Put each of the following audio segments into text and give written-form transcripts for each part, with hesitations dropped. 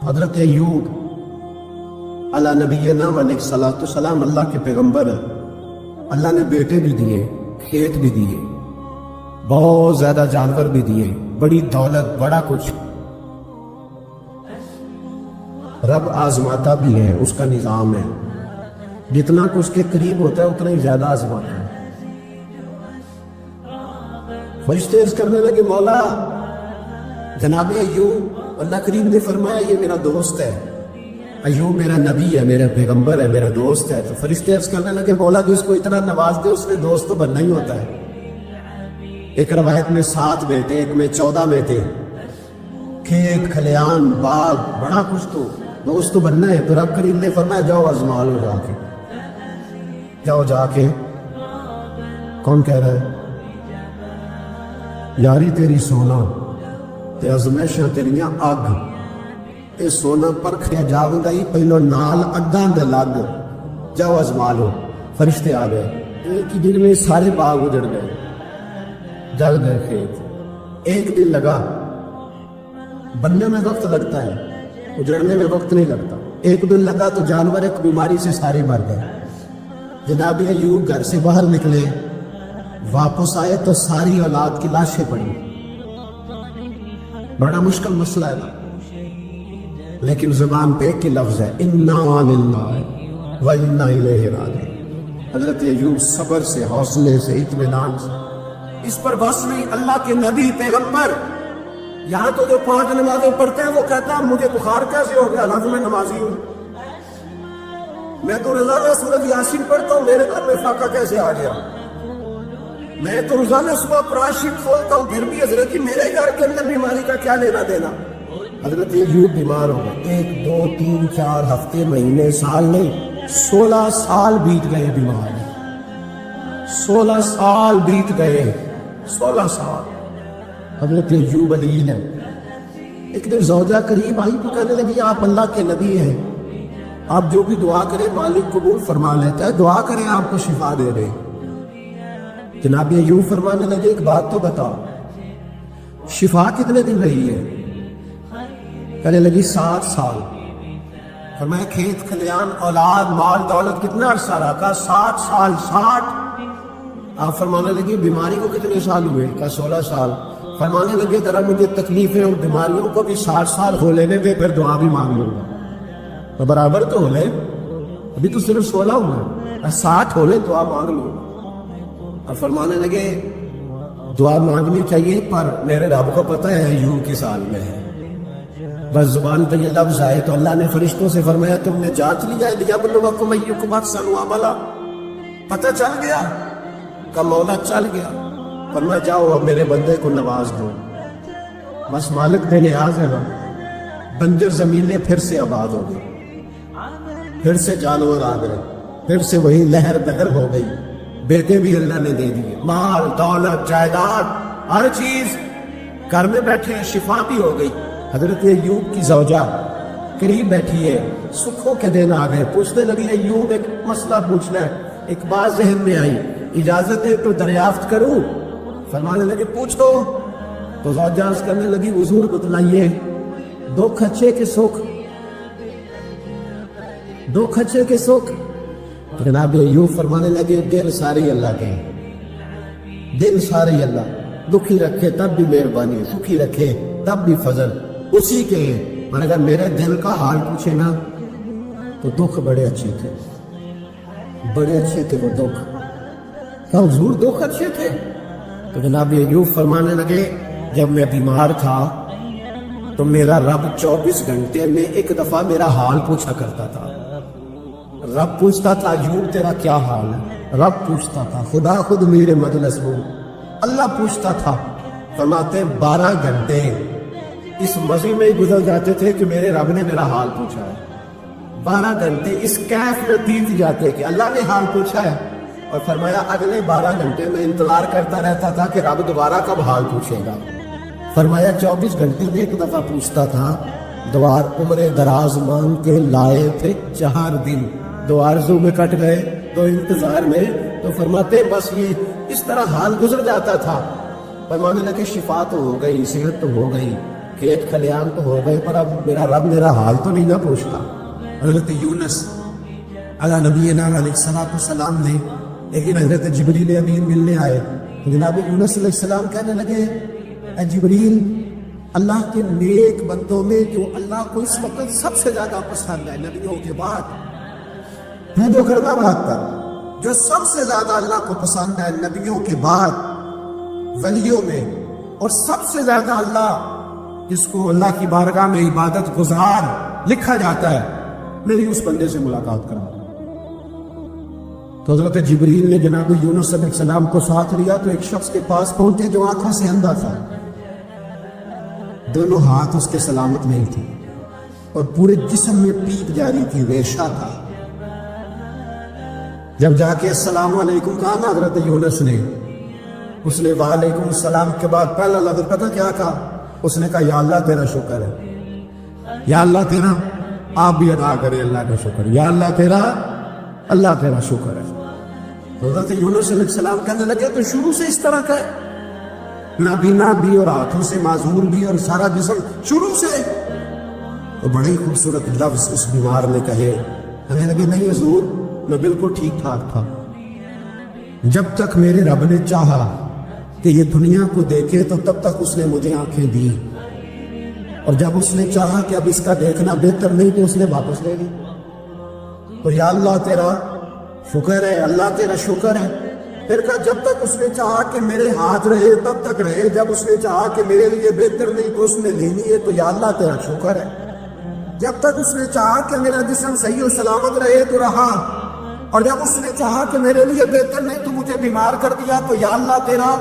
حضرت ایوب علی نبینا علیہ الصلوۃ والسلام اللہ کے پیغمبر ہیں. اللہ نے بیٹے بھی دیے، کھیت بھی دیے، بہت زیادہ جانور بھی دیے، بڑی دولت، بڑا کچھ. رب آزماتا بھی ہے، اس کا نظام ہے. جتنا کہ اس کے قریب ہوتا ہے اتنا ہی زیادہ آزماتا ہے. فرشتے عرض کرنے لگے مولا جناب ایوب، اللہ کریم نے فرمایا یہ میرا دوست ہے، ایوب میرا نبی ہے، میرا پیغمبر ہے، میرا دوست ہے. تو فرشتے عرض کرنے لگے مولا جس کو اتنا نواز دے اس نے دوست تو بننا ہی ہوتا ہے. ایک روایت میں 7 بیٹے، ایک میں 14 بیٹے، کھیت کھلیان باغ بڑا کچھ، تو دوست تو بننا ہے. تو رب کریم نے فرمایا جاؤ آزما لو، جا کے جاؤ جا کے. کون کہہ رہا ہے؟ یاری تیری سونا تے ازمائشاں تیریاں اگ، اے سونا پرکھیا جاوندا ہی پہلو نال اگاں دے لگ، جاؤ آزما لو. فرشتے آ گئے، ایک ہی دن میں سارے باغ اجڑ گئے، جل گئے کھیت. ایک دن لگا، بننے میں وقت لگتا ہے، اجڑنے میں وقت نہیں لگتا. ایک دن لگا تو جانور ایک بیماری سے سارے مر گئے. جناب ایوب گھر سے باہر نکلے، واپس آئے تو ساری اولاد کی لاشیں پڑی. بڑا مشکل مسئلہ ہے نا، لیکن زبان پہ ایک ہی لفظ ہے انا للہ و انا الیہ راجعون. حضرت ایوب صبر سے، حوصلے سے، اطمینان سے. اس پر بس نہیں، اللہ کے نبی پیغمبر. یہاں تو جو 5 نمازیں پڑھتے ہیں وہ کہتا ہے مجھے بخار کیسے ہو گیا، حالانکہ میں نمازی ہوں. میں تو روزانہ سورۃ یاسین پڑھتا ہوں، میرے گھر میں فاقہ کیسے آ گیا. میں تو روزانہ صبح قرآن شریف کھولتا ہوں، پھر بھی حضرت کی میرے گھر کے اندر بیماری کا کیا لینا دینا. حضرت ایوب بیمار ہو گئے، 1 2 3 4 ہفتے، مہینے، سال نہیں، 16 سال بیت گئے بیمار. 16 سال بیت گئے، 16 سال. حضرت ایوب علیہ نے ایک دن زوجہ قریب آئی تو کہنے لگی آپ اللہ کے نبی ہیں، آپ جو بھی دعا کریں مالک قبول فرما لیتا ہے، دعا کریں آپ کو شفا دے دے. جناب ایوب فرمانے لگے ایک بات تو بتاؤ، شفا کتنے دن رہی ہے؟ کہنے لگی 7 سال. فرمایا کھیت کھلیان اولاد مال دولت کتنا عرصہ رہا؟ کہا 7 سال. 60. آپ فرمانے لگے بیماری کو کتنے سال ہوئے؟ کہا 16 سال. فرمانے لگے ذرا مجھے تکلیفیں اور بیماریوں کو بھی 60 سال ہو لینے دے، پھر دعا بھی مانگ لوں گا. تو برابر تو ہو لے، ابھی تو صرف 16 ہوئے، 60 ہو لے دعا مانگ لوں. اور فرمانے لگے دعا مانگنی چاہیے پر میرے رب کو پتہ ہے ایوب کس حال میں ہے. بس زبان پہ یہ لفظ آئے تو اللہ نے فرشتوں سے فرمایا تم نے جانچ لیا لیبلوکم ایکم احسن عملا. پتہ چل گیا؟ کہ مولا چل گیا. فرمایا جاؤ اب میرے بندے کو نواز دو. بس مالک بے نیاز ہے نا. بنجر زمینیں پھر سے آباد ہو گئی، پھر سے جانور آ گئے، پھر سے وہی لہر بہر ہو گئی. بیٹے بھی اللہ نے دے دیے، مال دولت جائیداد ہر چیز. گھر میں بیٹھے شفا بھی ہو گئی. حضرت ایوب کی زوجہ قریب بیٹھی ہے، سکھوں کے دن آ گئے. پوچھنے لگی ایوب ایک مسئلہ پوچھنا ہے. ایک بات ذہن میں آئی، اجازت ہے تو دریافت کروں؟ فرمانے لگے پوچھو. تو زوجہ عرض کرنے لگی حضور بتلائیے، دکھ اچھے کے سکھ، دکھ اچھے کے سکھ. جناب ایوب فرمانے لگے دل سارے اللہ کے، دل سارے اللہ، دکھی رکھے تب بھی مہربانی، سکھی رکھے تب بھی فضل اسی کے. اور اگر میرے دل کا حال پوچھے نا تو دکھ بڑے اچھے تھے، بڑے اچھے تھے وہ دکھ. کہا حضور دکھ اچھے تھے؟ تو جناب ایوب فرمانے لگے جب میں بیمار تھا تو میرا رب 24 گھنٹے میں ایک دفعہ میرا حال پوچھا کرتا تھا. رب پوچھتا تھا ایوب تیرا کیا حال ہے؟ رب پوچھتا تھا. خدا خود میرے مجلس میں اللہ پوچھتا تھا. فرماتے 12 گھنٹے اس مزے میں ہی گزر جاتے تھے کہ میرے رب نے میرا حال پوچھا ہے. 12 گھنٹے اس کیف میں بیت جاتے کہ اللہ نے حال پوچھا ہے. اور فرمایا اگلے 12 گھنٹے میں انتظار کرتا رہتا تھا کہ رب دوبارہ کب حال پوچھے گا. فرمایا 24 گھنٹے میں ایک دفعہ پوچھتا تھا. دوار عمر دراز مانگ کے لائے تھے 4 دن، 2 آرزو میں کٹ گئے، 2 انتظار میں. تو فرماتے بس یہ اس طرح حال گزر جاتا تھا. فرمانے لگے شفا تو ہو گئی، صحت تو ہو گئی، کھیت کھلیان تو ہو گئے پر اب میرا رب میرا حال تو نہیں نہ پوچھتا. حضرت یونس علی نبینا علیہ السلام نے لیکن حضرت جبریل امین ملنے آئے. جناب یونس علیہ السلام کہنے لگے اے جبریل اللہ کے نیک بندوں میں جو اللہ کو اس وقت سب سے زیادہ پسند ہے نبیوں کے بعد میں جو کرنا بھاگتا جو سب سے زیادہ اللہ کو پسند ہے نبیوں کے بعد ولیوں میں اور سب سے زیادہ اللہ جس کو اللہ کی بارگاہ میں عبادت گزار لکھا جاتا ہے میری اس بندے سے ملاقات کرا. تو حضرت جبریل نے جناب یونس علیہ السلام کو ساتھ لیا تو ایک شخص کے پاس پہنچے جو آنکھوں سے اندھا تھا. دونوں ہاتھ اس کے سلامت نہیں تھے اور پورے جسم میں پیپ جاری تھی ریشہ تھا. جب جا کے السلام علیکم کہا نا حضرت یونس نے اس نے وعلیکم السلام کے بعد پہلا لفظ پتہ کیا کہا؟ اس نے کہا یا اللہ تیرا شکر ہے یا اللہ تیرا. آپ بھی ادا کریں اللہ کا شکر یا اللہ تیرا شکر ہے. حضرت یونس علیہ السلام کہنے لگے تو شروع سے اس طرح کا ہے نابینا بھی اور ہاتھوں سے معذور بھی اور سارا جسم شروع سے. تو بڑے ہی خوبصورت لفظ اس بیمار نے کہے. ہمیں لگے نہیں حضور میں بالکل ٹھیک ٹھاک تھا جب تک میرے رب نے چاہا کہ یہ دنیا کو دیکھے تو تب تک اس نے مجھے آنکھیں دی اور جب اس نے چاہا کہ اب اس کا دیکھنا بہتر نہیں تو اس نے واپس لے لی. تو یا اللہ تیرا شکر ہے اللہ تیرا شکر ہے. پھر کہا جب تک اس نے چاہا کہ میرے ہاتھ رہے تب تک رہے جب اس نے چاہا کہ میرے لیے بہتر نہیں تو اس نے لے لیے تو یا اللہ تیرا شکر ہے. جب تک اس نے چاہا کہ میرا جسم صحیح و سلامت رہے تو رہا اور جب اس نے چاہا کہ میرے لیے بہتر نہیں تو مجھے بیمار کر دیا تو یا اللہ تیرا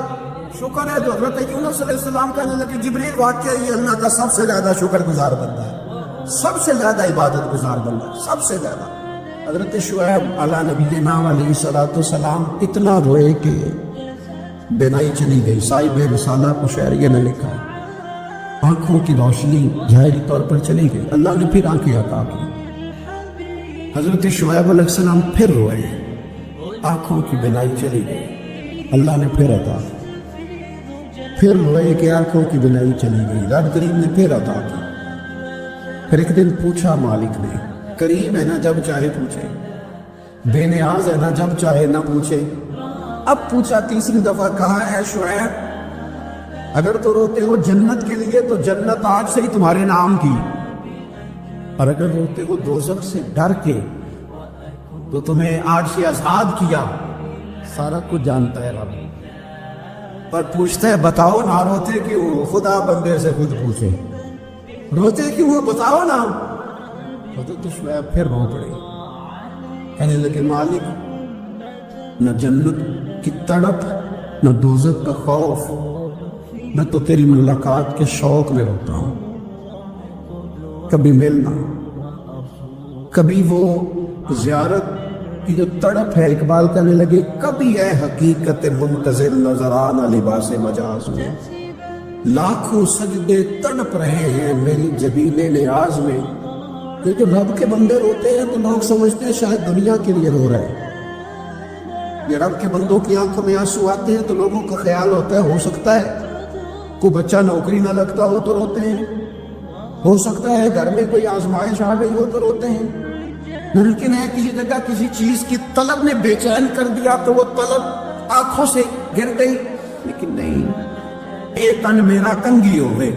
شکر ہے. تو حضرت یونس علیہ السلام کہنے لگے جبریل واقعہ یہ اللہ کا سب سے زیادہ شکر گزار بندہ ہے سب سے زیادہ عبادت گزار بندہ ہے سب سے زیادہ. حضرت شعیب علی نبینا علیہ السلام اتنا روئے کہ بینائی چلی گئی. صاحب رسالہ قشیریہ نے لکھا آنکھوں کی روشنی ظاہری طور پر چلی گئی اللہ نے پھر آنکھیں عطا کی. حضرت شعیب علیہ السلام پھر روئے آنکھوں کی بینائی چلی گئی اللہ نے پھر عطا کی. پھر روئے کہ آنکھوں کی بینائی چلی گئی رب کریم نے پھر عطا کی. پھر ایک دن پوچھا مالک نے کریم ہے نا جب چاہے پوچھے بے نیاز ہے نا جب چاہے نہ پوچھے. اب پوچھا تیسری دفعہ کہا اے شعیب اگر تو روتے ہو جنت کے لیے تو جنت آج سے ہی تمہارے نام کی اور اگر روتے ہو دوزخ سے ڈر کے تو تمہیں آج سے آزاد کیا. سارا کچھ جانتا ہے رب پر پوچھتا ہے بتاؤ نہ روتے کیوں. خدا بندے سے خود پوچھے روتے کیوں بتاؤ نا. حضرت شعیب پھر رو پڑے کہنے لگے مالک نہ جنت کی تڑپ نہ دوزخ کا خوف میں تو تیری ملاقات کے شوق میں روتا ہوں. کبھی ملنا کبھی وہ زیارت کی جو تڑپ ہے. اقبال کہنے لگے کبھی اے حقیقت منتظر نظرانہ لباس مجاز میں لاکھوں سجدے تڑپ رہے ہیں میری جبین نیاز میں. کہ رب کے بندے روتے ہیں تو لوگ سمجھتے ہیں شاید دنیا کے لیے رو رہے ہیں. یہ رب کے بندوں کی آنکھوں میں آنسو آتے ہیں تو لوگوں کا خیال ہوتا ہے ہو سکتا ہے کوئی بچہ نوکری نہ لگتا ہو تو روتے ہیں ہو سکتا ہے گھر میں کوئی آزمائش آ گئی ہو تو روتے ہیں. ممکن ہے کسی جگہ کسی چیز کی طلب نے بے چین کر دیا تو وہ طلب آنکھوں سے گر گئی. لیکن نہیں اے تن میرا کنگی ہوئے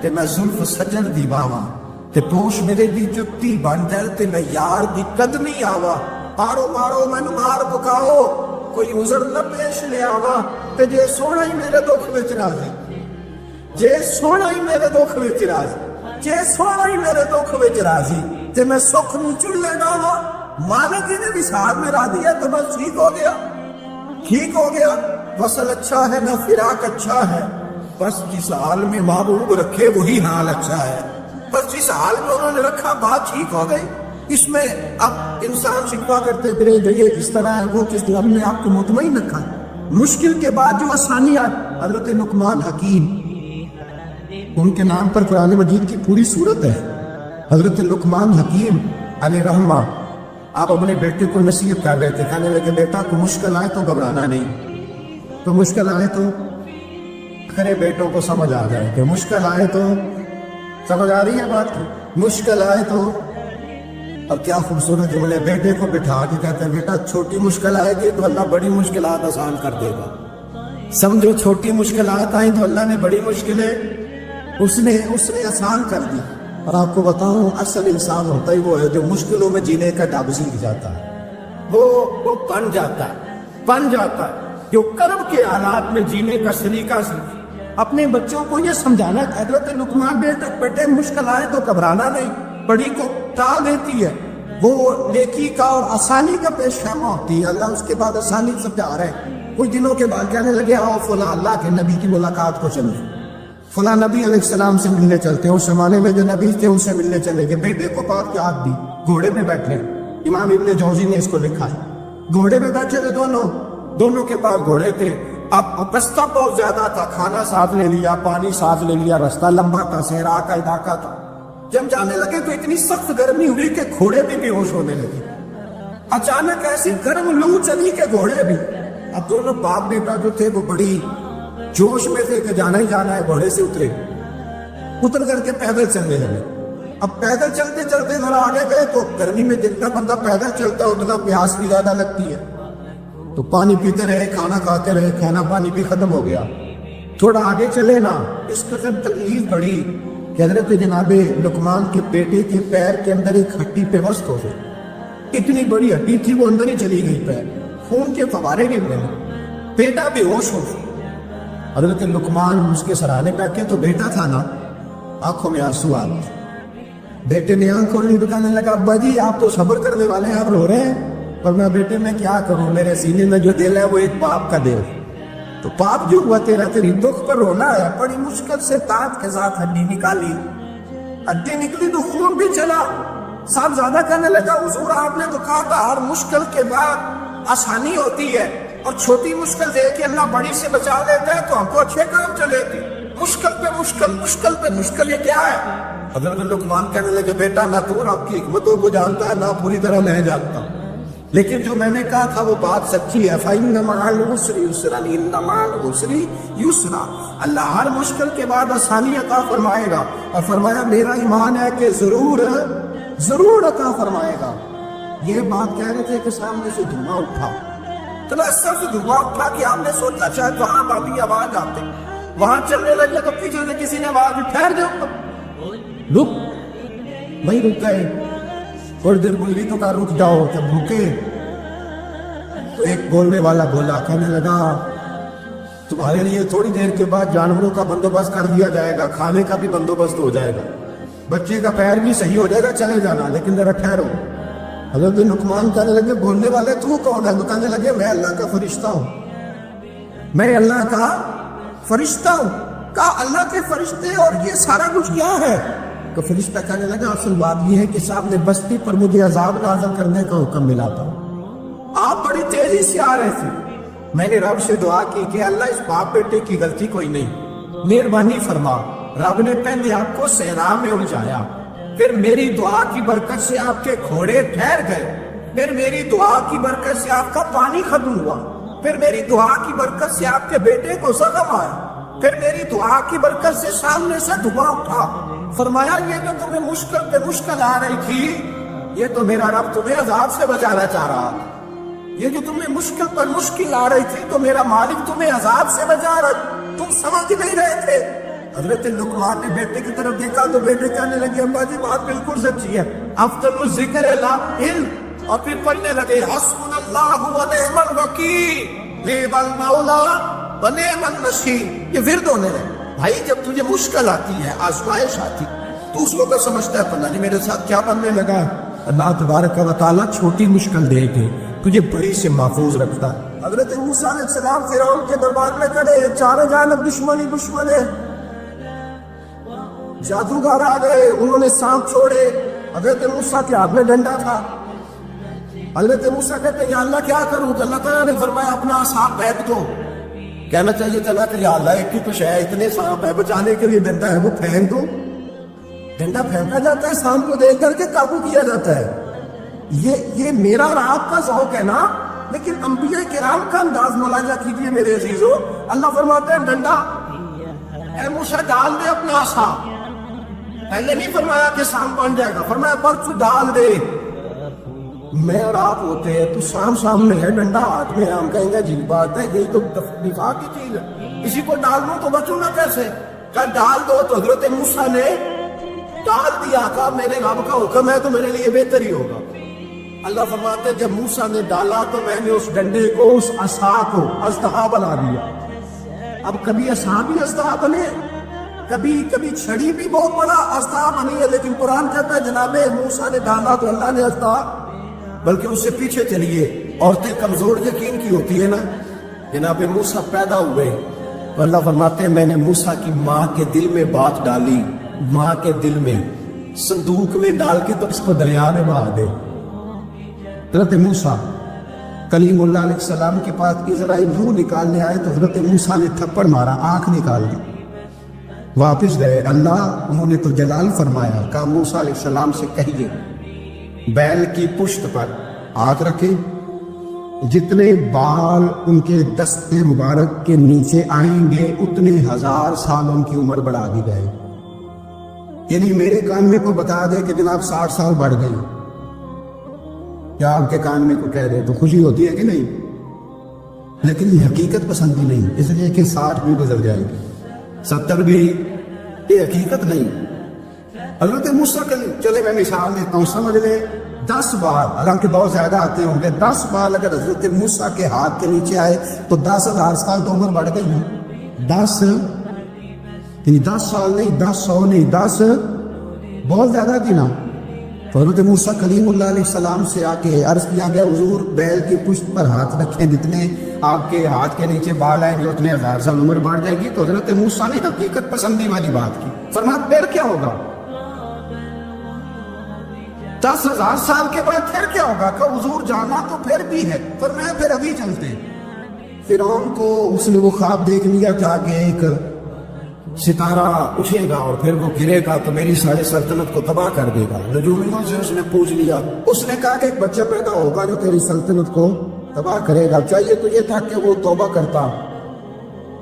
تے میں زلف سجن دی باواں تے پوش میرے دی جتی بن جائے تے میں یار دی قدمی آوا. مارو مارو میں مار پکاؤ کوئی عذر نہ پیش لے آوا تے جے سونا ہی میرے دکھ وچ راضی جے سونا ہی میرے دکھ وچ راضی جے سونا ہی میرے دکھ وچ راضی تے میں سکھ نوں چلے گا. مالک جی نے بھی ساتھ میں را دیا تو بس ٹھیک ہو گیا. وصل اچھا ہے نہ فراق اچھا ہے بس جس حال میں محبوب رکھے وہی حال اچھا ہے. بس جس حال میں انہوں نے رکھا بات ٹھیک ہو گئی. اس میں اب انسان شکوا کرتے پھرے یہ کس طرح ہے وہ کس طرح نے آپ کو مطمئن رکھا. مشکل کے بعد جو آسانیات حضرت لقمان حکیم ان کے نام پر قرآن مجید کی پوری صورت ہے. حضرت لقمان حکیم علیہ رحمہ آپ اپنے بیٹے کو نصیحت کر رہے تھے کہنے لگے بیٹا کو مشکل آئے تو گھبرانا نہیں تو مشکل آئے تو کھڑے بیٹوں کو سمجھ آ جائے کہ مشکل آئے تو سمجھ آ رہی ہے بات کی؟ مشکل آئے تو اب کیا خوبصورت جملے، بیٹے کو بٹھا کے کہتے ہیں بیٹا چھوٹی مشکل آئے گی تو اللہ بڑی مشکلات آسان کر دے گا. سمجھو چھوٹی مشکلات آئیں تو اللہ نے بڑی مشکلیں اس نے آسان کر دی. اور آپ کو بتاؤں اصل انسان ہوتا ہی وہ ہے جو مشکلوں میں جینے کا ڈب سیکھ جاتا ہے. وہ بن جاتا ہے جو کرم کے حالات میں جینے کا سلیقہ سیکھے. اپنے بچوں کو یہ سمجھانا، حضرت لقمان بیٹے مشکل آئے تو گھبرانا نہیں، بڑی کو ٹال دیتی ہے، وہ نیکی کا اور آسانی کا پیش خیمہ ہوتی ہے. اللہ اس کے بعد آسانی سمجھا رہے ہیں. کچھ دنوں کے بعد کہنے لگے آؤ فلاں اللہ کے نبی کی ملاقات کو چلے، فلاں نبی علیہ السلام سے ملنے چلتے ہیں. اس زمانے میں جو نبی تھے ان سے ملنے چلے گئے. بیٹے کو پاک یاد دی، گھوڑے پہ بیٹھے. امام ابن جوزی نے اس کو لکھا ہے، گھوڑے پہ بیٹھے تھے دونوں کے پاس گھوڑے تھے. اب رستہ بہت زیادہ تھا، کھانا ساتھ لے لیا، پانی ساتھ لے لیا، رستہ لمبا تھا، صحرا کا علاقہ تھا. جب جانے لگے تو اتنی سخت گرمی ہوئی کہ گھوڑے بھی بے ہوش ہونے لگے. اچانک ایسی گرم لو چلی کہ گھوڑے بھی. اب دونوں باپ بیٹا جو تھے وہ بڑی جوش میں تھے کہ جانا ہی جانا ہے. گھوڑے سے اتر کر کے پیدل چلنے لگے. اب پیدل چلتے چلتے ذرا آگے گئے تو گرمی میں جتنا بندہ پیدل چلتا ہے اتنا پیاس بھی زیادہ لگتی ہے. تو پانی پیتے رہے، کھانا کھاتے رہے، کھانا پانی بھی ختم ہو گیا. تھوڑا آگے چلے نا، اس قدر تکلیف بڑی کہ حضرت جناب لقمان کے بیٹے کے پیر کے اندر ایک ہڈی پیوست ہو گئی. اتنی بڑی ہڈی تھی وہ اندر ہی چلی گئی، پیر خون کے فوارے گر گئے. بیٹا بے ہوش ہو گیا. حضرت لقمان اس کے سرانے بیٹھے تو بیٹا تھا نا، آنکھوں میں آنسو آ گئے. بیٹے نے آنکھ کھولی، بتانے لگا ابا جی آپ تو صبر کرنے والے ہیں، آپ رو رہے ہیں. پر میں بیٹے میں کیا کروں، میرے سینے میں جو دل ہے وہ ایک باپ کا دل. تو باپ جو ہوا تیری دکھ پر رونا ہے. بڑی مشکل سے تاج کے ساتھ ہڈی نکالی. ہڈی نکلی تو خون بھی چلا. صاحب زیادہ کہنے لگا حضور آپ نے تو کہا تھا ہر مشکل کے بعد آسانی ہوتی ہے، اور چھوٹی مشکل دے کے اللہ بڑی سے بچا لیتا ہے، تو ہم کو اچھے کام چلے تھے. مشکل پہ مشکل یہ کیا ہے؟ حضرت لقمان کہنے لگے بیٹا نہ تو رب کی حکمتوں کو جانتا ہے نہ پوری طرح میں جانتا ہوں، لیکن جو میں نے کہا تھا وہ بات سچی ہے. فَإِنَّ مَعَ الْعُسْرِ يُسْرًا إِنَّ مَعَ الْعُسْرِ يُسْرًا. اللہ ہر مشکل کے بعد آسانی عطا فرمائے گا. اور فرمایا میرا ایمان ہے کہ ضرور عطا فرمائے گا. یہ بات کہہ رہے تھے کہ سامنے سے دھواں اٹھا. چلو اس طرح سے دھواں اٹھا کہ آپ نے سوچا شاید وہاں بابی آواز آتے، وہاں چلنے لگے تو پیچھے سے کسی نے آواز دی ٹھہر جاؤ، رک. وہی رک گئے. تھوڑی دیر بولی تو کہا رک جاؤ. جب رکے تو ایک بولنے والا بولا، کہنے لگا تمہارے لیے تھوڑی دیر کے بعد جانوروں کا بندوبست کر دیا جائے گا، کھانے کا بھی بندوبست ہو جائے گا، بچے کا پیر بھی صحیح ہو جائے گا، چلے جانا لیکن ذرا ٹھہرو. حضرت لقمان کہنے لگے بولنے والے تو کون ہے؟ بتانے لگے میں اللہ کا فرشتہ ہوں، میں اللہ کا فرشتہ ہوں. کہا اللہ کے فرشتے اور یہ سارا کچھ کیا ہے؟ تو فرشتہ کہنے لگا اصل بات یہ ہے کہ صاحب نے بستی پر مجھے عذاب نازل کرنے کا حکم ملا تھا، آپ بڑی تیزی سے آ رہے تھے. میں نے رب سے دعا کی کہ اللہ اس باپ بیٹے کی غلطی کوئی نہیں، مہربانی فرما. رب نے پہلے آپ کو صحرا میں الجھایا، پھر میری دعا کی برکت سے آپ کے گھوڑے ٹھہر گئے، پھر میری دعا کی برکت سے آپ کا پانی ختم ہوا، پھر میری دعا کی برکت سے آپ کے بیٹے کو زخم آیا، پھر میری دعا کی برکت سے سامنے سے دھواں اٹھا. فرمایا یہ جو تمہیں مشکل پہ مشکل آ رہی تھی، یہ تو میرا رب تمہیں عذاب سے بچانا چاہ رہا. یہ جو تمہیں مشکل پر مشکل آ رہی تھی تو میرا مالک تمہیں عذاب سے بچا رہا، تم سمجھ نہیں رہے تھے. حضرت لقمان نے بیٹے کی طرف دیکھا تو بیٹے کہنے لگے ابا جی بات بالکل سچی ہے، افضل الذکر لا علم. اور پھر پڑھنے لگے حسبنا اللہ و نعم الوکیل نعم المولا و نعم النصیر. یہ ورد ہونے لگے. بھائی جب تجھے مشکل آتی ہے، آزمائش آتی، تو اس وقت سمجھتا ہے پتہ نہیں میرے ساتھ کیا بننے لگا. اللہ تبارک و تعالیٰ چھوٹی مشکل دے کے تجھے بڑی سے محفوظ رکھتا ہے. حضرت موسیٰ علیہ السلام فرعون کے دربار میں کھڑے، چاروں جانب دشمن ہے. جادوگر آ گئے، انہوں نے سانپ چھوڑے. حضرت موسیٰ کے ہاتھ میں ڈنڈا تھا. حضرت موسیٰ کہتے ہیں یا اللہ کیا کروں؟ تو اللہ تعالیٰ نے فرمایا اپنا سانپ پھینک دو. کہنا چاہیے چلا کہ یا اللہ ایک ہی کچھ ہے، اتنے سانپ ہے، بچانے کے لیے ڈنڈا ہے وہ پھینک دو. ڈنڈا پھینکا جاتا ہے، سانپ کو دیکھ کر کے قابو کیا جاتا ہے. یہ میرا اور آپ کا ذوق ہے نا، لیکن انبیاء کرام کا انداز ملاحظہ کیجیے میرے عزیزو. اللہ فرماتے ہیں ڈنڈا، اے موسیٰ ڈال دے اپنا عصا. پہلے نہیں فرمایا کہ سام بن جائے گا، فرمایا پر تو ڈال دے. میں اور آپ ہوتے ہیں تو سامنے ہے ڈنڈا ہاتھ میں، ہم کہیں گے جی بات ہے یہی تو دفاع کی چیز ہے، کسی کو ڈال دوں تو بچوں گا کیسے؟ کہا ڈال دو. تو حضرت موسیٰ نے ڈال دیا، کہا میرے رب کا حکم ہے تو میرے لیے بہتر ہی ہوگا. اللہ فرماتے جب موسیٰ نے ڈالا تو میں نے اس ڈنڈے کو، اس عصا کو اژدہا بنا دیا. اب کبھی عصا بھی اژدہا بنے، کبھی چھڑی بھی بہت بڑا اژدہا بنی ہے، لیکن قرآن کہتا ہے جناب موسیٰ نے ڈالا تو اللہ نے اژدہا. بلکہ اس سے پیچھے چلیے، عورتیں کمزور یقین کی ہوتی ہے نا. جناب موسیٰ پیدا ہوئے تو اللہ فرماتے ہیں میں نے موسیٰ کی ماں کے دل میں بات ڈالی، ماں کے دل میں صندوق میں ڈال کے تو اس کو دریا میں بہا دے. حضرت موسیٰ کلیم اللہ علیہ السلام کے پاس اسرائیل روح نکالنے آئے تو حضرت موسیٰ نے تھپڑ مارا، آنکھ نکال دی. واپس گئے، اللہ انہوں نے تو جلال فرمایا. کہا موسیٰ علیہ السلام سے کہیے بیل کی پشت پر ہاتھ رکھیں، جتنے بال ان کے دست مبارک کے نیچے آئیں گے اتنے 1000 سال ان کی عمر بڑھا دی جائے. یعنی میرے کان میں کو بتا دے کہ جناب 60 سال بڑھ گئی، کیا آپ کے کان میں کو کہہ دے تو خوشی ہوتی ہے کہ نہیں؟ لیکن یہ حقیقت پسندی نہیں، اس لیے کہ 60 بھی گزر جائے گی، 70 بھی، یہ حقیقت نہیں. حضرت موسیٰ چلے میں مثال دیتا ہوں، سمجھ لیں 10 بال، حالانکہ بہت زیادہ آتے ہوں گے، 10 بال اگر حضرت موسیٰ کے ہاتھ کے نیچے آئے تو 10,000 سال تو عمر بڑھ گئی. 10 یعنی 10 سال نہیں، 10 نہیں، 10 بہت زیادہ تھی نا. تو حضرت موسیٰ کلیم اللہ علیہ السلام سے آ کے عرض کیا گیا حضور بیل کی پشت پر ہاتھ رکھیں، جتنے آپ کے ہاتھ کے نیچے بال آئیں گے اتنے 1000 سال عمر بڑھ جائے گی. تو حضرت موسیٰ نے حقیقت پسندی والی بات کی، فرمایا پھر کیا ہوگا 10,000 سال کے بعد پھر کیا ہوگا؟ کہ حضور جانا تو پھر بھی ہے، فرمایا پھر ابھی چلتے. فرعون کو اس نے وہ خواب دیکھ لیا تھا کہ ایک ستارہ اٹھے گا اور پھر وہ گرے گا تو میری ساری سلطنت کو تباہ کر دے گا. نجومیوں سے اس نے پوچھ لیا، اس نے کہا کہ ایک بچہ پیدا ہوگا جو تیری سلطنت کو تباہ کرے گا. چاہیے تو یہ تھا کہ وہ توبہ کرتا،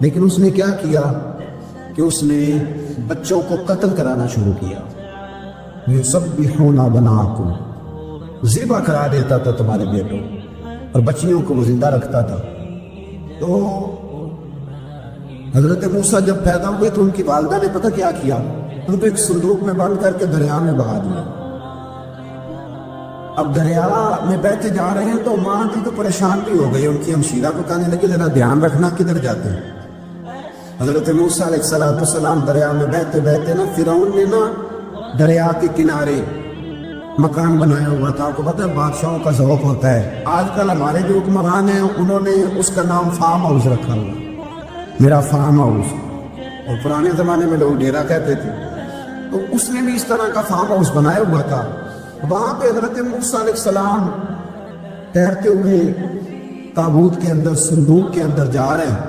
لیکن اس نے کیا کیا کہ اس نے بچوں کو قتل کرانا شروع کیا. یسبحون ابناءکم، ذبح کرا دیتا تھا تمہارے بیٹوں، اور بچیوں کو وہ زندہ رکھتا تھا. تو حضرت موسیٰ جب پیدا ہوئے تو ان کی والدہ نے پتہ کیا کیا، ان کو ایک صندوق میں بند کر کے دریا میں بہا دیا. اب دریا میں بہتے جا رہے ہیں تو ماں کی تو پریشان بھی ہو گئی، ان کی ہمشیرہ کو کہنے لگی ذرا دھیان رکھنا کدھر جاتے ہیں. حضرت موسیٰ علیہ السلام دریا میں بہتے بہتے نا فرعون نے نا دریا کے کنارے مکان بنایا ہوا تھا. آپ کو پتہ ہے بادشاہوں کا ذوق ہوتا ہے، آج کل ہمارے جو حکمران ہیں انہوں نے اس کا نام فارم ہاؤس رکھا ہوا، میرا فارم ہاؤس، اور پرانے زمانے میں لوگ ڈیرا کہتے تھے. تو اس نے بھی اس طرح کا فارم ہاؤس بنایا ہوا تھا. وہاں پہ حضرت موسیٰ علیہ السلام تیرتے ہوئے تابوت کے اندر، صندوق کے اندر جا رہے ہیں.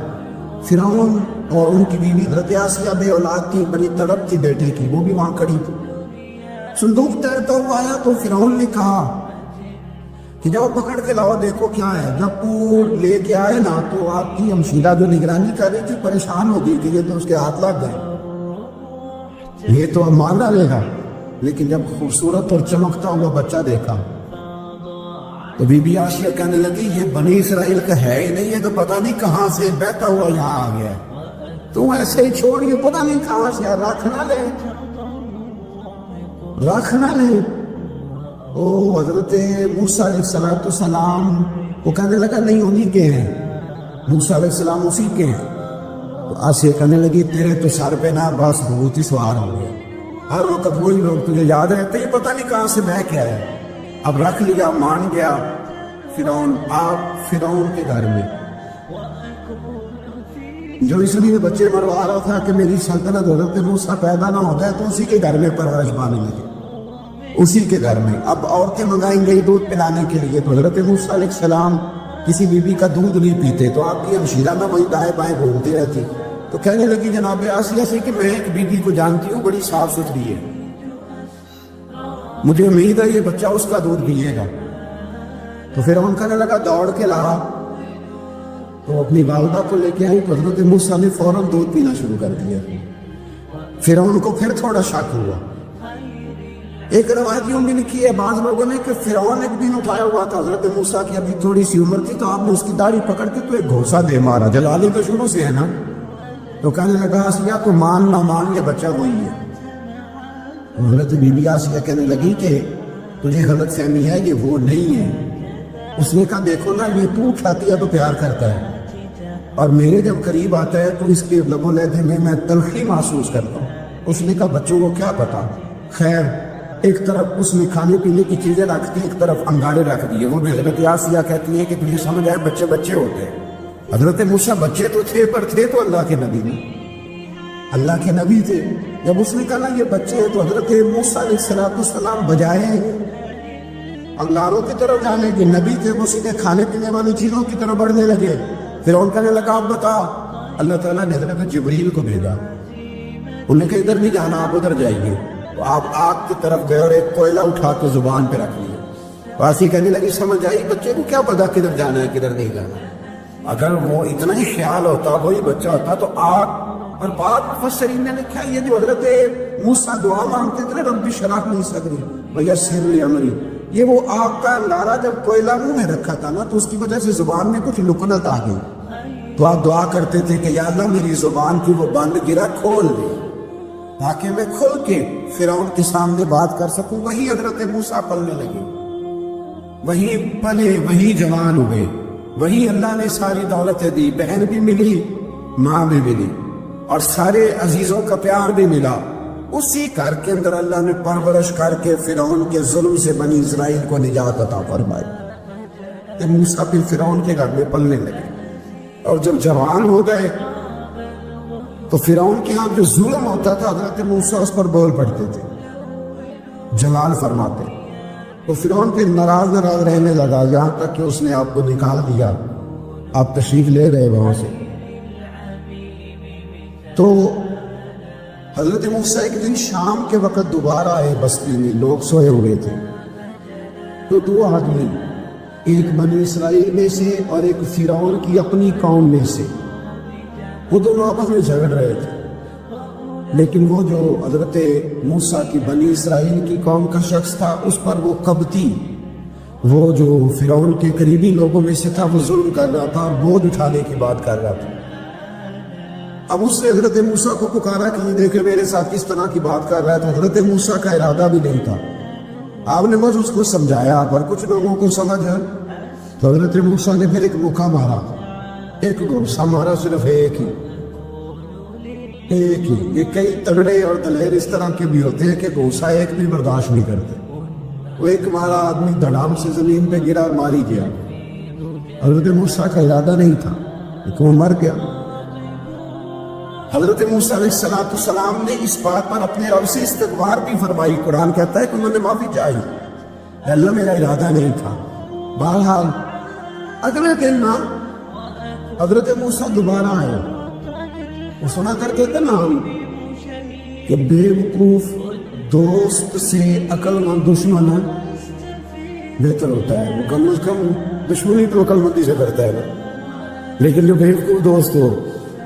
فرعون اور ان کی بیوی حضرت آسیہ بے اولاد تھی، بڑی تڑپ تھی بیٹے کی، وہ بھی وہاں کھڑی تھی. صندوق تیرتا ہوا آیا تو فرعون نے کہا کہ جاؤ پکڑ کے لاؤ دیکھو کیا ہے. جب وہ لے کے آئے نا تو آپ کی ہمشیرہ جو نگرانی کر رہی تھی پریشان ہو گئی کہ یہ تو اس کے ہاتھ لگ گئے، یہ تو اب مان ڈالے گا. لیکن جب خوبصورت اور چمکتا ہوا بچہ دیکھا تو بی بی آسیہ کہنے لگی یہ بنی اسرائیل کا ہے ہی نہیں، یہ تو پتہ نہیں کہاں سے بہتا ہوا یہاں آ گیا، تو ایسے ہی چھوڑ کے پتہ نہیں کہاں سے رکھ نہ لے. حضرت موسیٰ علیہ السلام وہ کہنے لگا نہیں انہی کے ہیں، موسیٰ علیہ السلام اسی کے ہیں. تو آسیہ کہنے لگی تیرے تو سر پہ نا بس بہت ہی سوار ہو گیا، ہر وقت وہی لوگ تجھے یاد رہتے ہیں، پتہ نہیں کہاں سے بہ کے آیا. اب رکھ لیا، مان گیا فرعون. آپ فرعون کے گھر میں جو اس لیے بچے مروا رہا تھا کہ میری سلطنت حضرت موسیٰ پیدا نہ ہو جائے، تو اسی کے گھر میں پرورش پانے لگے، اسی کے گھر میں. اب عورتیں منگائیں گئی دودھ پلانے کے لیے، تو حضرت موسیٰ علیہ السلام کسی بیوی کا دودھ نہیں پیتے، تو آپ کی ہمشیرہ میں وہی دائیں بائیں گھومتی رہتی. تو کہنے لگی جناب آسیہ سے کہ میں ایک بیوی کو جانتی ہوں بڑی صاف ستھری ہے، مجھے امید ہے یہ بچہ اس کا دودھ پیے گا. تو پھر ہم کہنے لگا دوڑ کے لا، تو اپنی والدہ کو لے کے آئی تو حضرت موسیٰ نے فوراً دودھ پینا شروع کر دیا. پھر ان کو پھر تھوڑا شک ہوا، ایک روایت یوں بھی لکھی ہے بعض لوگوں نے کہ فرعون ایک دن اٹھایا ہوا تھا حضرت موسیٰ کی ابھی تھوڑی سی عمر تھی، تو آپ نے اس کی داڑھی پکڑ کے تو ایک گھوسا دے مارا، جلالی تو شروع سے ہے نا، تو کہنے لگا آسیہ تو مان نہ مان یہ بچہ وہی ہے۔ حضرت بی بی آسیہ کہنے لگی کہ تجھے غلط فہمی ہے، یہ وہ نہیں ہے۔ اس نے کہا دیکھو نا، یہ تو کھاتی ہے تو پیار کرتا ہے، اور میرے جب قریب آتا ہے تو اس کے لب و لہجے میں میں تلخی محسوس کرتا ہوں۔ اس نے کہا بچوں کو کیا پتا۔ خیر، ایک طرف اس نے کھانے پینے کی چیزیں رکھ دی، ایک طرف انگارے رکھ دیے۔ وہ بھی حضرت آسیہ کہتی ہے کہ تجھے سمجھ آئے بچے بچے ہوتے ہیں۔ حضرت موسیٰ بچے تو تھے، پر تھے تو اللہ کے نبی نے، اللہ کے نبی تھے۔ جب اس نے کہا نا یہ بچے ہیں، تو حضرت موسیٰ علیہ السلام بجائے انگاروں کی طرف جانے کے، نبی تھے، وہ سیدھے کھانے پینے والی چیزوں کی طرف بڑھنے لگے۔ فرعون کہنے لگا اب بتا، اللہ تعالیٰ نے حضرت جبریل کو بھیجا، انہوں نے کہا ادھر نہیں جانا، آپ ادھر جائیے۔ تو آپ آگ کی طرف گئے اور ایک کوئلہ اٹھا کے زبان پہ رکھ لیا۔ واسی کہنے لگی سمجھ آئی، بچے کو کیا پتا کدھر جانا ہے کدھر نہیں جانا۔ اگر وہ اتنا ہی خیال ہوتا، وہی بچہ ہوتا تو آگ۔ اور بعد مفسرین نے لکھا یہ جو حضرت موسیٰ دعا مانگتے تھے رب اشرح لی صدری ویسر لی امری، یہ وہ آگ کا لارا جب کوئلہ منہ میں رکھا تھا نا، تو اس کی وجہ سے زبان میں کچھ لکنت آ گئی، تو آپ دعا کرتے تھے کہ یا اللہ میری زبان کی وہ بند گرا کھول دے تاکہ میں کھل کے فرعون کے سامنے بات کر سکوں۔ وہی حضرت موسیٰ پلنے لگے، وہی پلے، وہی جوان ہوئے، وہی اللہ نے ساری دولتیں دی، بہن بھی ملی، ماں بھی ملی، اور سارے عزیزوں کا پیار بھی ملا۔ اسی گھر کے اندر اللہ نے پرورش کر کے فرعون کے ظلم سے بنی اسرائیل کو نجات عطا فرمائی۔ جب موسیٰ پھر فرعون کے گھر میں پلنے لگے اور جب جوان ہو گئے تو فرعون کے ہاں جو ظلم ہوتا تھا حضرت موسیٰ اس پر بول پڑتے تھے، جلال فرماتے۔ تو فرعون پھر ناراض رہنے لگا، یہاں تک کہ اس نے آپ کو نکال دیا، آپ تشریف لے گئے وہاں سے۔ تو حضرت موسیٰ ایک دن شام کے وقت دوبارہ آئے بستی میں، لوگ سوئے ہوئے تھے، تو دو آدمی، ایک بنی اسرائیل میں سے اور ایک فرعون کی اپنی قوم میں سے، وہ دونوں آپس میں جھگڑ رہے تھے۔ لیکن وہ جو حضرت موسیٰ کی بنی اسرائیل کی قوم کا شخص تھا، اس پر وہ قبطی، وہ جو فرعون کے قریبی لوگوں میں سے تھا، وہ ظلم کر رہا تھا اور بوجھ اٹھانے کی بات کر رہا تھا۔ اب اس نے حضرت موسیٰ کو پکارا کہ یہ دیکھے میرے ساتھ کس طرح کی بات کر رہا ہے، تو حضرت موسیٰ کا ارادہ بھی نہیں تھا، آپ نے بس اس کو سمجھایا، پر کچھ لوگوں کو سمجھ ہے تو حضرت موسیٰ نے پھر ایک موقع مارا، ایک گھوسا مارا، صرف ایک ہی۔ یہ کئی تگڑے اور دلیر اس طرح کے بھی ہوتے ہیں کہ گھوسا ایک بھی برداشت نہیں کرتے، وہ ایک مارا، آدمی دھڑام سے زمین پہ گرا اور ماری گیا۔ حضرت موسیٰ کا ارادہ نہیں تھا لیکن وہ مر گیا۔ حضرت موسیٰ علیہ السلام نے اس بات پر اپنے رب سے استغفار بھی فرمائی، قرآن کہتا ہے کہ انہوں نے معافی چاہی، اللہ میرا ارادہ نہیں تھا۔ بہرحال اگلے دن نا حضرت موسیٰ دوبارہ آئے، وہ سنا کرتے تھے نا ہم کہ بے وقوف دوست سے عقل مند دشمن بہتر ہوتا ہے، وہ کم از کم دشمنی تو عقل مندی سے کرتا ہے نا، لیکن جو بے وقوف دوست ہو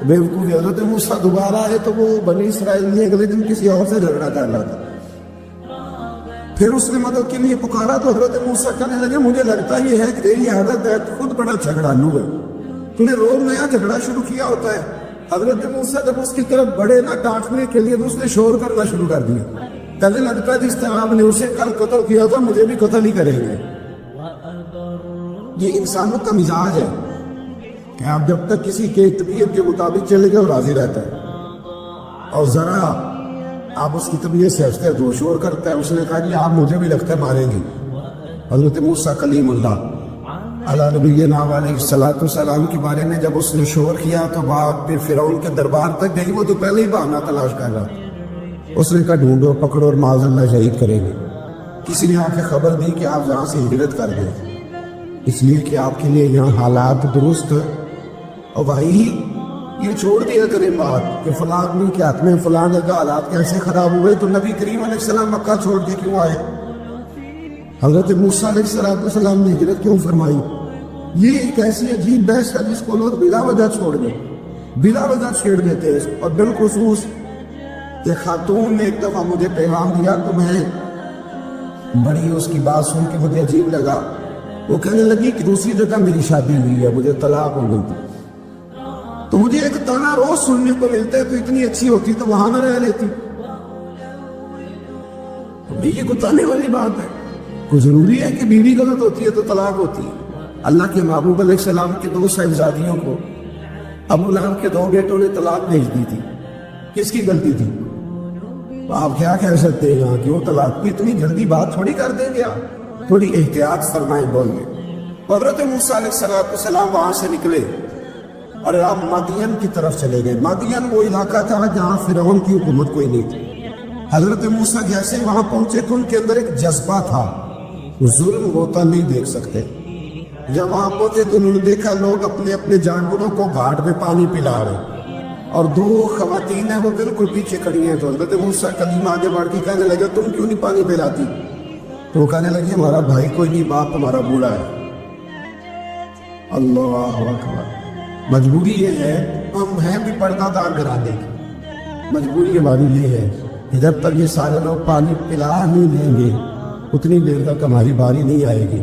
بے وقوف۔ حضرت موسیٰ دوبارہ آئے تو وہ بنی اسرائیل نے اگلے دن کسی اور سے جھگڑا کر رہا تھا، پھر اس نے مدد کے لیے پکارا تو حضرت موسیٰ کہنے لگے مجھے لگتا یہ ہے کہ تیری عادت ہے، خود بڑا جھگڑالو ہے، تو نے روز نیا جھگڑا شروع کیا ہوتا ہے۔ حضرت موسیٰ جب اس کی طرف بڑھے نہ ڈانٹنے کے لیے تو اس نے شور کرنا شروع کر دیا، کہنے لگتا جس طرح آپ نے اسے کل قتل کیا تھا مجھے بھی قتل ہی کریں گے۔ یہ انسانوں کا مزاج ہے کہ آپ جب تک کسی کے طبیعت کے مطابق چلے گئے اور راضی رہتا ہے، اور ذرا آپ اس کی طبیعت سے ہنستے ہیں تو شور کرتا ہے۔ اس نے کہا کہ آپ مجھے بھی لگتا ہے ماریں گے۔ حضرت موسیٰ کلیم اللہ علیہ نبینا علیہ السلام کے بارے میں جب اس نے شور کیا تو بات پھر فرعون کے دربار تک گئی، وہ تو پہلے ہی بہانہ تلاش کر رہا، اس نے کہا ڈھونڈو پکڑو اور معاذ اللہ شہید کریں گے۔ کسی نے آ کے خبر دی کہ آپ یہاں سے ہجرت کر گئے، اس لیے کہ آپ کے لیے یہاں حالات درست، اور بھائی یہ چھوڑ دیا کریں بات کہ فلاں آدمی کے ہاتھ میں فلاں جگہ حالات کیسے خراب ہوئے، تو نبی کریم علیہ السلام مکہ چھوڑ کے کیوں آئے؟ حضرت موسیٰ علیہ السلام نے ہجرت کیوں فرمائی؟ یہ ایک ایسی عجیب بحث ہے جس کو لوگ بلا وجہ چھوڑ دیں، بلا وجہ چھیڑ دیتے ہیں۔ اور بالخصوص ایک خاتون نے ایک دفعہ مجھے پیغام دیا تو میں بڑی اس کی بات سن کے مجھے عجیب لگا. وہ کہنے لگی کہ دوسری جگہ میری شادی ہوئی ہے, مجھے طلاق ہو گئی تھی. تو مجھے ایک تانا روز سننے کو ملتا ہے, تو اتنی اچھی ہوتی تو وہاں نہ رہ لیتی. تو یہ کوئی تانے والی بات ہے؟ کوئی ضروری ہے کہ بیوی غلط ہوتی ہے تو طلاق ہوتی ہے؟ اللہ کے محبوب علیہ السلام کے 2 صاحبزادیوں کو ابو لہب کے 2 بیٹوں نے طلاق بھیج دی تھی. کس کی غلطی تھی؟ تو آپ کیا کہہ سکتے ہیں کہ وہ طلاق کی اتنی جلدی بات تھوڑی کر دیں گے. آپ تھوڑی احتیاط فرمائیں بولنے. حضرت موسیٰ علیہ السلام وہاں سے نکلے اور آپ مادین کی طرف چلے گئے. مادین وہ علاقہ تھا جہاں فرعون کی حکومت کوئی نہیں تھی. حضرت موسیٰ جیسے وہاں پہنچے تو ان کے اندر ایک جذبہ تھا, ظلم ہوتا نہیں دیکھ سکتے. جب وہاں پہنچے تو انہوں نے دیکھا لوگ اپنے اپنے جانوروں کو گھاٹ میں پانی پلا رہے, اور 2 خواتین ہیں وہ بالکل پیچھے کھڑی ہیں. تو حضرت موسیٰ کلیم آگے بڑھ کے کہنے لگے تم کیوں نہیں پانی پلاتی؟ تو وہ کہنے لگے ہمارا بھائی کوئی نہیں, باپ ہمارا بوڑھا ہے. اللہ اکبر. مجبوری یہ ہے, ہم ہیں بھی پردہ دار گھرانے کی, مجبوری ہماری یہ ہے کہ جب تک یہ سارے لوگ پانی پلا نہیں لیں گے اتنی دیر تک ہماری باری نہیں آئے گی.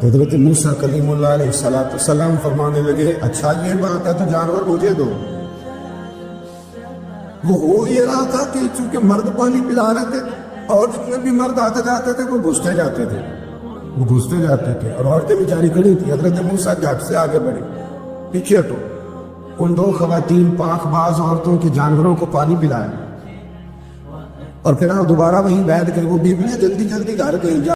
حضرت موسیٰ کلیم اللہ علیہ السلام فرمانے لگے اچھا یہ بات ہے تو جانور مجھے دو. وہ ہو یہ رہا تھا کہ چونکہ مرد پانی پلا رہے تھے اور جتنے بھی مرد آتے جاتے تھے وہ گھستے جاتے تھے, اور عورتیں بیچاری کھڑی تھی. حضرت موسیٰ جھٹ سے آگے بڑھے, پیچھے ہٹو. ان 2 خواتین پاک باز عورتوں کے جانوروں کو پانی پلایا, اور پھر آپ دوبارہ وہیں بیٹھ گئے. وہ بیویاں جلدی جلدی گھر گئی.